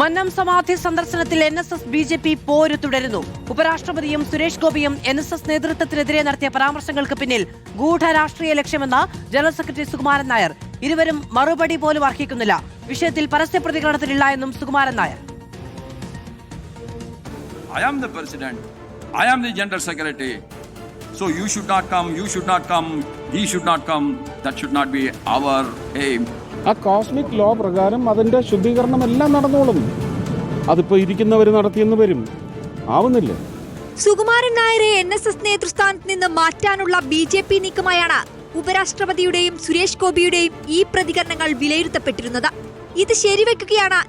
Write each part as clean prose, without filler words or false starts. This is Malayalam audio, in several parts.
മന്നം സമാധി സന്ദർശനത്തിൽ NSS BJP പോര് തുടരുന്നു. ഉപരാഷ്ട്രപതിയും സുരേഷ് ഗോപിയും NSS നേതൃത്വത്തിനെതിരെ നടത്തിയ പരാമർശങ്ങൾക്ക് പിന്നിൽ ഗൂഢരാഷ്ട്രീയ ലക്ഷ്യമെന്ന് ജനറൽ സെക്രട്ടറി സുകുമാരൻ നായർ. ഇരുവരും മറുപടി പോലും അർഹിക്കുന്നില്ല. വിഷയത്തിൽ പരസ്യ പ്രതികരണത്തിലില്ല എന്നും Sukumaran Nair. I am the president. I am the general secretary. So you should not come, you should not come, he should not come. That should not be our aim. ആ കോസ്മിക് ലോ പ്രകാരം അതിന്റെ ശുദ്ധീകരണം എല്ലാം നടന്നോളും. അതിപ്പോ ഇരിക്കുന്നവർ നടത്തിയെന്ന് വരും. ആവുന്നില്ല. സുകുമാരൻ നായരെ NSS നേതൃസ്ഥാനത്ത് നിന്ന് മാറ്റാനുള്ള BJP നീക്കമായാണ് ഉപരാഷ്ട്രപതിയുടെയും സുരേഷ് ഗോപിയുടെയും ഈ പ്രതികരണങ്ങൾ വിലയിരുത്തപ്പെട്ടിരുന്നത്. ഇത് ശരിവെക്കുകയാണ്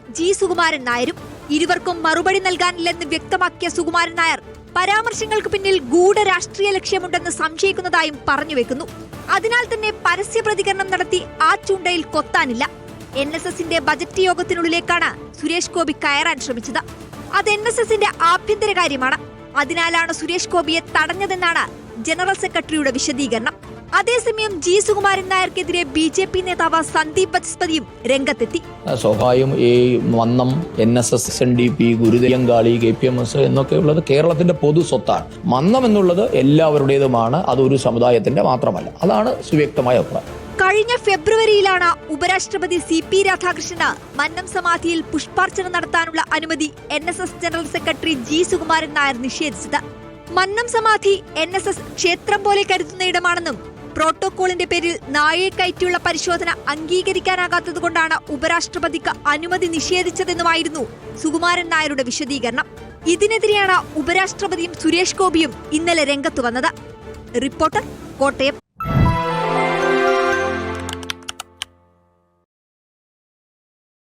സുകുമാരൻ നായരും. ഇരുവർക്കും മറുപടി നൽകാനില്ലെന്ന് വ്യക്തമാക്കിയ സുകുമാരൻ നായർ പരാമർശങ്ങൾക്ക് പിന്നിൽ ഗൂഢരാഷ്ട്രീയ ലക്ഷ്യമുണ്ടെന്ന് സംശയിക്കുന്നതായും പറഞ്ഞുവെക്കുന്നു. അതിനാൽ തന്നെ പരസ്യ പ്രതികരണം നടത്തി ആ ചൂണ്ടയിൽ കൊത്താനില്ല. NSSന്റെ ബജറ്റ് യോഗത്തിനുള്ളിലേക്കാണ് സുരേഷ് ഗോപി കയറാൻ ശ്രമിച്ചത്. അത് NSSന്റെ ആഭ്യന്തര കാര്യമാണ്. അതിനാലാണ് സുരേഷ് ഗോപിയെ തടഞ്ഞതെന്നാണ് ജനറൽ സെക്രട്ടറിയുടെ വിശദീകരണം. അതേസമയം സുകുമാരൻ നായർക്കെതിരെ BJP നേതാവ് സന്ദീപ് ബസ്പതിയും രംഗത്തെത്തി. സ്വാഭാവികം ഈ മന്നം NSS NDP ഗുരുതയങ്കാളി KPMS എന്നൊക്കെയുള്ളത് കേരളത്തിന്റെ പൊതു സ്വത്താണ്. മന്നം എന്നുള്ളത് എല്ലാവരുടേതുമാണ്. അതൊരു സമുദായത്തിന്റെ മാത്രമല്ല. അതാണ് സുവ്യക്തമായ അഭിപ്രായം. കഴിഞ്ഞ ഫെബ്രുവരിയിലാണ് ഉപരാഷ്ട്രപതി CP രാധാകൃഷ്ണന് മന്നം സമാധിയിൽ പുഷ്പാർച്ചന നടത്താനുള്ള അനുമതി NSS general secretary Sukumaran Nair നിഷേധിച്ചത്. മന്നം സമാധി NSS ക്ഷേത്രം പോലെ കരുതുന്ന ഇടമാണെന്നും പ്രോട്ടോകോളിന്റെ പേരിൽ നായയെ കയറ്റിയുള്ള പരിശോധന അംഗീകരിക്കാനാകാത്തതുകൊണ്ടാണ് ഉപരാഷ്ട്രപതിക്ക് അനുമതി നിഷേധിച്ചതെന്നുമായിരുന്നു സുകുമാരൻ നായരുടെ വിശദീകരണം. ഇതിനെതിരെയാണ് ഉപരാഷ്ട്രപതിയും സുരേഷ് ഗോപിയും ഇന്നലെ രംഗത്തു വന്നത്. റിപ്പോർട്ടർ, കോട്ടയം.